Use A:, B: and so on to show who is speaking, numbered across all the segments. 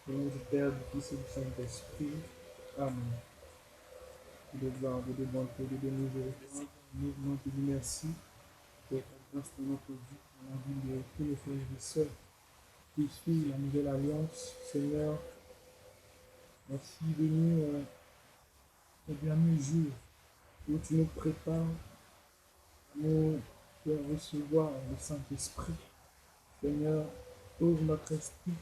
A: Au nom du Père, du Fils et du Saint-Esprit. Amen. De gloire, de bonté, de miséricorde. Nous te dis merci pour ta grâce dans notre vie, dans la vie de tous les frères et sœurs qui suivent la nouvelle alliance. Seigneur, merci venu au dernier jour où tu nous prépares à nous faire recevoir le Saint-Esprit. Seigneur, ouvre notre esprit,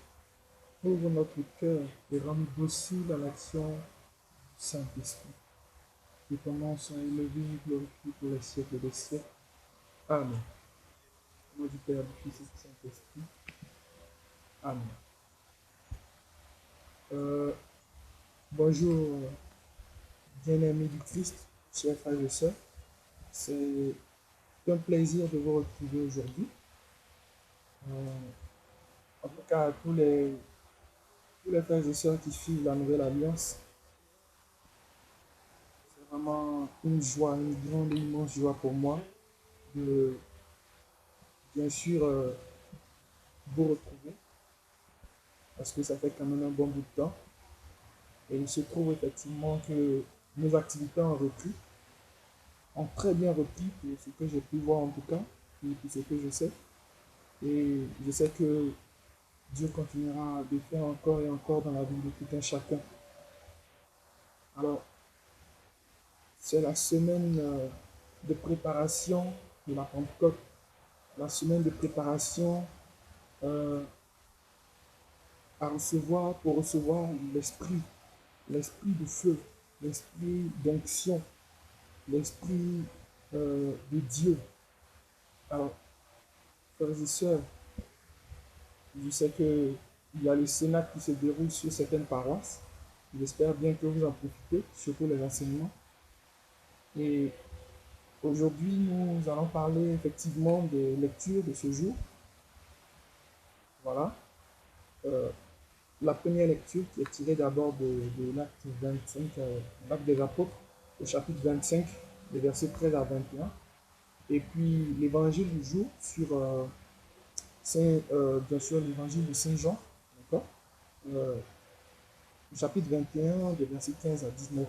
A: ouvre notre cœur et rends-nous dociles à l'action du Saint-Esprit. Que ton nom soit élevé et glorifié pour les siècles des siècles. Amen. Au nom du Père, du Fils et du Saint-Esprit. Amen. Euh, Bonjour, bien-aimés du Christ, chers frères et sœurs. C'est un plaisir de vous retrouver aujourd'hui. En tout cas, à tous les frères et sœurs qui suivent la Nouvelle Alliance, c'est vraiment une joie, une grande et immense joie pour moi de, bien sûr, vous retrouver parce que ça fait quand même un bon bout de temps. Et il se trouve effectivement que nos activités ont repris, ont très bien repris pour ce que j'ai pu voir en tout cas, et pour ce que je sais. Et je sais que Dieu continuera de faire encore et encore dans la vie de tout un chacun. Alors, c'est la semaine de préparation de la Pentecôte, la semaine de préparation euh, pour recevoir l'esprit, l'esprit de feu, l'esprit d'onction, l'esprit de Dieu. Alors, frères et sœurs, je sais qu'il y a le Sénat qui se déroule sur certaines paroisses. J'espère bien que vous en profitez, surtout les enseignements. Et aujourd'hui, nous allons parler effectivement des lectures de ce jour. Voilà. Euh, la première lecture qui est tirée d'abord de l'acte 25, l'acte des apôtres, au chapitre 25, les versets 13 à 21. Et puis l'évangile du jour sur, bien sûr, l'évangile de Saint Jean, d'accord, euh, chapitre 21, des versets 15 à 19.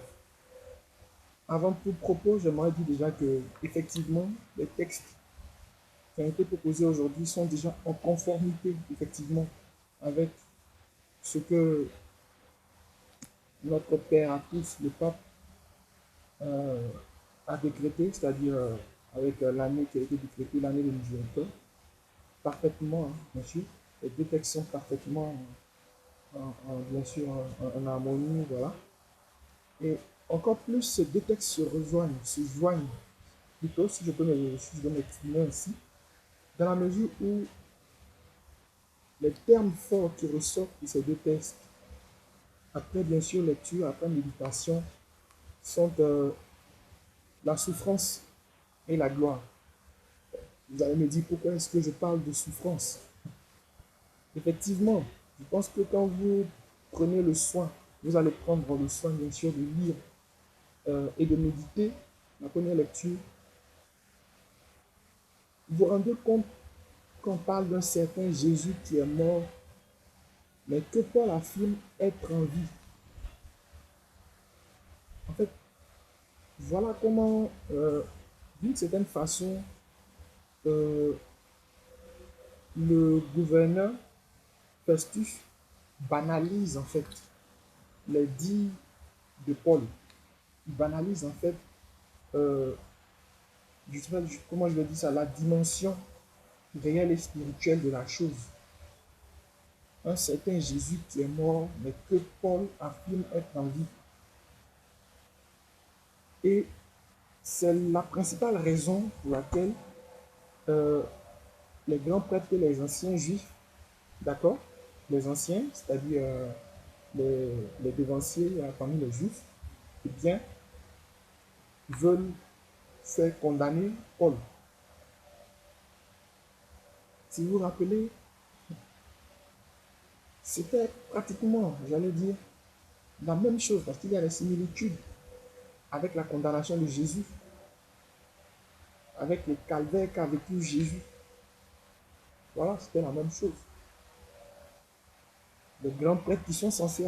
A: Avant tout propos, j'aimerais dire déjà que, effectivement, les textes qui ont été proposés aujourd'hui sont déjà en conformité, effectivement, avec ce que notre Père à tous, le pape, euh, a décrété, c'est-à-dire avec l'année qui a été décrétée, l'année de miséricorde, parfaitement, hein, bien sûr. Les deux textes sont parfaitement, bien sûr, en harmonie, voilà. Et encore plus, ces deux textes se joignent, plutôt, si je peux m'exprimer ainsi, dans la mesure où les termes forts qui ressortent de ces deux textes, après bien sûr lecture, après méditation, sont la souffrance et la gloire. Vous allez me dire pourquoi est-ce que je parle de souffrance. Effectivement, je pense que quand vous prenez le soin, vous allez prendre le soin bien sûr de lire et de méditer la première lecture, vous vous rendez compte qu'on parle d'un certain Jésus qui est mort, mais que Paul affirme être en vie. En fait, voilà comment, d'une certaine façon, euh, le gouverneur Festus banalise en fait les dits de Paul. Il banalise en fait, euh, je sais pas comment je vais dire ça, la dimension réelle et spirituelle de la chose. Un certain Jésus qui est mort, mais que Paul affirme être en vie. Et c'est la principale raison pour laquelle euh, les grands prêtres et les anciens juifs, d'accord, les anciens, c'est-à-dire les devanciers parmi les juifs, eh bien, veulent faire condamner Paul. Si vous vous rappelez, c'était pratiquement, j'allais dire, la même chose, parce qu'il y a des similitudes avec la condamnation de Jésus, avec le calvaire qu'a vécu Jésus. Voilà, c'était la même chose. Les grands prêtres qui sont censés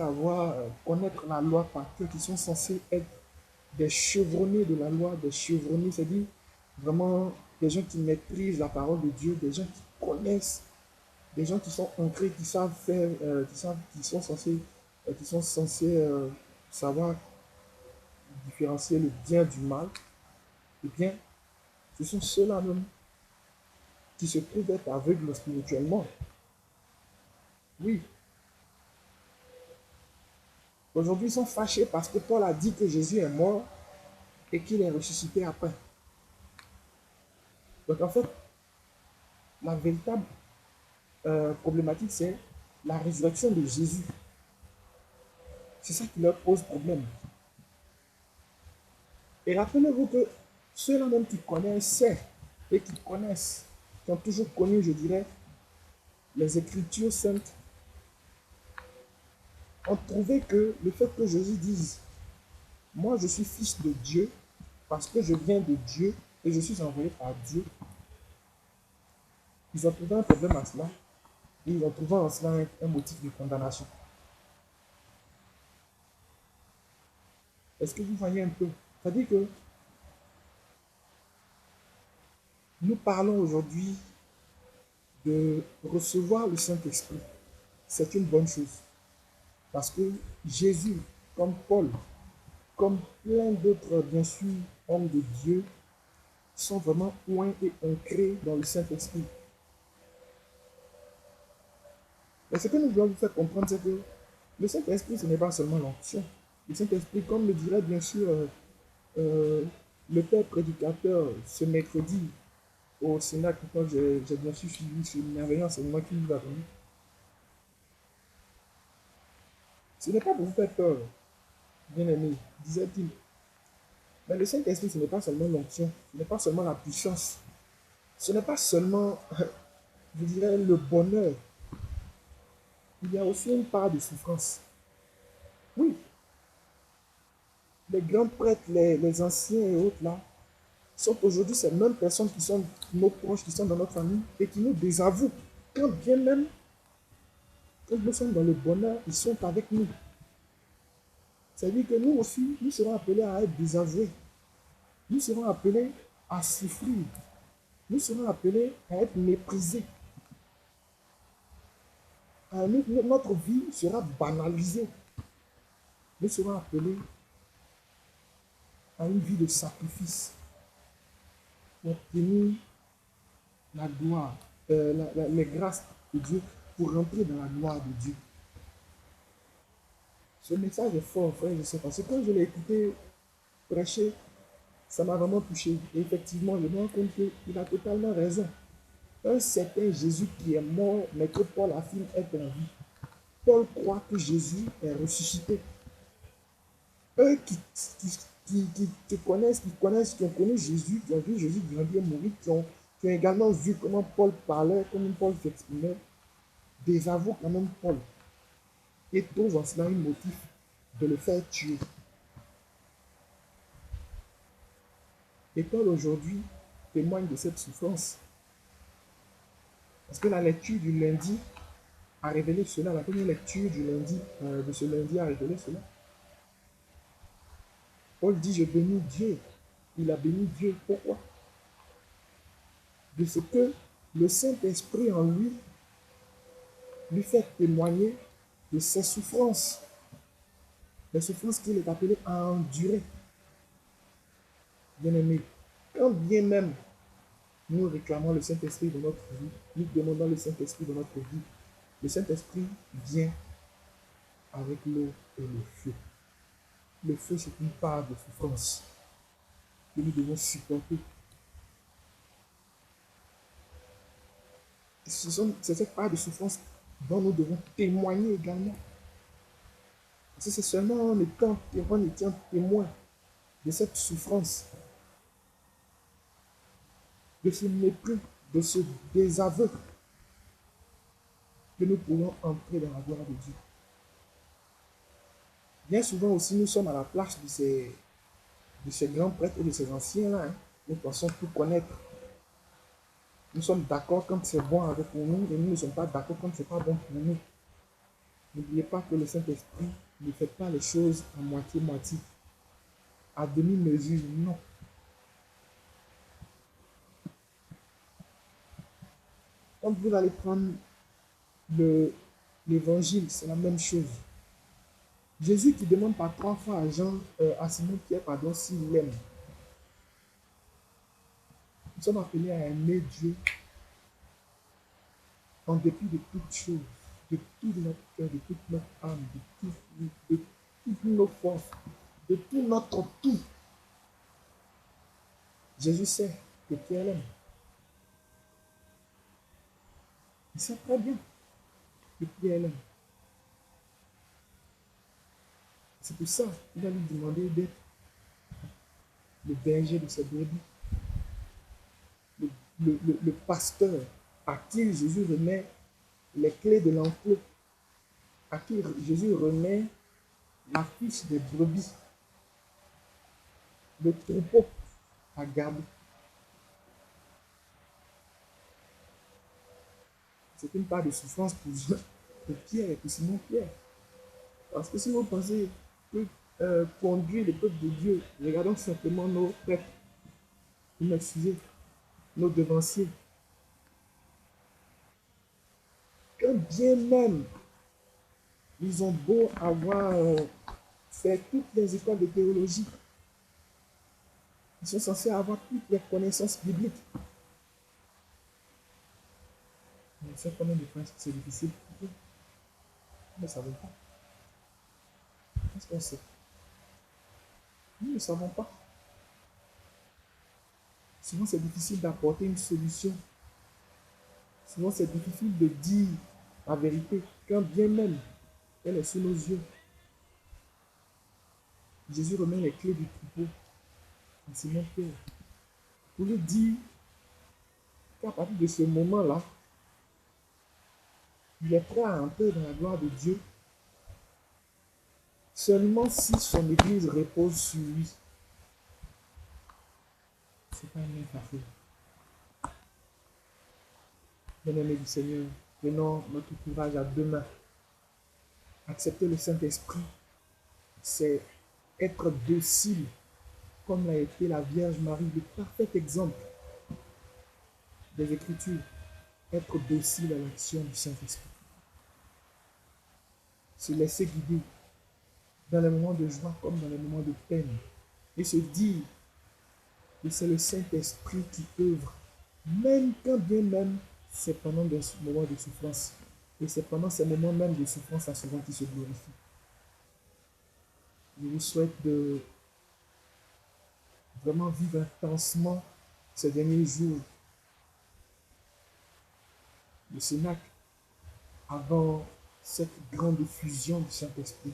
A: connaître la loi par cœur, qui sont censés être des chevronnés de la loi, des chevronnés, c'est-à-dire vraiment des gens qui maîtrisent la parole de Dieu, des gens qui connaissent, des gens qui sont ancrés, qui savent faire, qui sont censés savoir différencier le bien du mal. Eh bien, ce sont ceux-là même qui se trouvent être aveugles spirituellement. Oui, aujourd'hui, ils sont fâchés parce que Paul a dit que Jésus est mort et qu'il est ressuscité après. Donc en fait, la véritable problématique, c'est la résurrection de Jésus. C'est ça qui leur pose problème. Et rappelez-vous que ceux-là même qui connaissaient et qui connaissent, qui ont toujours connu, je dirais, les Écritures saintes, ont trouvé que le fait que Jésus dise moi je suis fils de Dieu parce que je viens de Dieu et je suis envoyé par Dieu, ils ont trouvé un problème à cela et ils ont trouvé en cela un motif de condamnation. Est-ce que vous voyez un peu? C'est-à-dire que nous parlons aujourd'hui de recevoir le Saint-Esprit. C'est une bonne chose. Parce que Jésus, comme Paul, comme plein d'autres, bien sûr, hommes de Dieu, sont vraiment loin et ancrés dans le Saint-Esprit. Mais ce que nous voulons vous faire comprendre, c'est que le Saint-Esprit, ce n'est pas seulement l'onction. Le Saint-Esprit, comme le dirait bien sûr le père prédicateur ce mercredi au Sénat, quand j'ai bien sûr suivi ce merveilleux enseignement qu'il nous a donné, ce n'est pas pour vous faire peur, bien aimé, disait-il. Mais le Saint-Esprit, ce n'est pas seulement l'onction, ce n'est pas seulement la puissance, ce n'est pas seulement, je dirais, le bonheur. Il y a aussi une part de souffrance. Oui, les grands prêtres, les anciens et autres là, sont aujourd'hui ces mêmes personnes qui sont nos proches, qui sont dans notre famille et qui nous désavouent. Quand bien même, quand nous sommes dans le bonheur, ils sont avec nous. C'est-à-dire que nous aussi, nous serons appelés à être désavoués. Nous serons appelés à souffrir. Nous serons appelés à être méprisés. Notre vie sera banalisée. Nous serons appelés à une vie de sacrifice pour obtenir la gloire, les grâces de Dieu, pour rentrer dans la gloire de Dieu. Ce message est fort, frère, je sais pas. C'est quand je l'ai écouté prêcher, ça m'a vraiment touché. Et effectivement, je me rends compte qu'il a totalement raison. Un certain Jésus qui est mort, mais que Paul affirme être en vie. Paul croit que Jésus est ressuscité. Eux qui connaissent, qui ont connu Jésus, qui ont vu Jésus grandir, mourir, qui ont également vu comment Paul parlait, comment Paul s'exprimait, désavouent quand même Paul. Et trouvent en cela un motif de le faire tuer. Et Paul aujourd'hui témoigne de cette souffrance. Parce que la lecture du lundi a révélé cela, la première lecture du lundi, de ce lundi a révélé cela. Paul dit, je bénis Dieu. Il a béni Dieu. Pourquoi? De ce que le Saint-Esprit en lui fait témoigner de ses souffrances. Les souffrances qu'il est appelé à endurer. Bien-aimé, quand bien même nous réclamons le Saint-Esprit dans notre vie, nous demandons le Saint-Esprit dans notre vie, le Saint-Esprit vient avec l'eau et le feu. Le feu, c'est une part de souffrance que nous devons supporter. C'est cette part de souffrance dont nous devons témoigner également. Parce que c'est seulement en étant témoin de cette souffrance, de ce mépris, de ce désaveu, que nous pouvons entrer dans la gloire de Dieu. Bien souvent aussi, nous sommes à la place de ces grands prêtres et de ces anciens-là. Hein. Nous pensons tout connaître. Nous sommes d'accord quand c'est bon avec nous et nous ne sommes pas d'accord quand ce n'est pas bon pour nous. N'oubliez pas que le Saint-Esprit ne fait pas les choses à moitié-moitié, à demi-mesure, non. Quand vous allez prendre l'évangile, c'est la même chose. Jésus qui demande par 3 fois à Simon-Pierre, pardon, s'il l'aime. Nous sommes appelés à aimer Dieu en dépit de toutes choses, de tout notre cœur, de toute notre âme, de toutes nos forces, de tout notre tout. Jésus sait que Pierre l'aime. Il sait très bien que Pierre l'aime. C'est pour ça qu'il va lui demander d'être le berger de ses brebis, le pasteur à qui Jésus remet les clés de l'enclos, à qui Jésus remet la fiche des brebis, le troupeau à garder. C'est une part de souffrance pour Pierre et pour Simon-Pierre. Parce que si vous pensez que conduire le peuple de Dieu, regardons simplement nos prêtres, nos sujets, nos devanciers. Quand bien même ils ont beau avoir fait toutes les écoles de théologie, ils sont censés avoir toutes les connaissances bibliques. Mais c'est combien de fois c'est difficile pour eux? Nous ne savons pas. Qu'est-ce qu'on sait? Nous ne savons pas. Souvent, c'est difficile d'apporter une solution. Souvent, c'est difficile de dire la vérité, quand bien même elle est sous nos yeux. Jésus remet les clés du troupeau à Simon-Pierre pour lui dire qu'à partir de ce moment-là, il est prêt à entrer dans la gloire de Dieu seulement si son Église repose sur lui. Ce n'est pas une mince affaire. Bien-aimés du Seigneur, prenons notre courage à deux mains. Accepter le Saint-Esprit, c'est être docile, comme l'a été la Vierge Marie, le parfait exemple des Écritures. Être docile à l'action du Saint-Esprit. Se laisser guider dans les moments de joie comme dans les moments de peine. Et se dire que c'est le Saint-Esprit qui œuvre, même quand bien même c'est pendant des moments de souffrance. Et c'est pendant ces moments même de souffrance à souvent qui se glorifie. Je vous souhaite de vraiment vivre intensement ces derniers jours de Sénac avant cette grande fusion du Saint-Esprit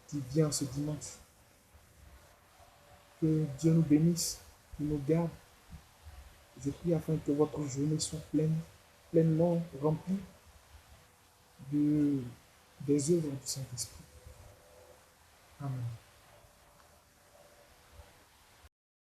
A: qui vient ce dimanche. Que Dieu nous bénisse, qu'il nous garde. Je prie afin que votre journée soit pleinement remplie des œuvres du Saint-Esprit. Amen.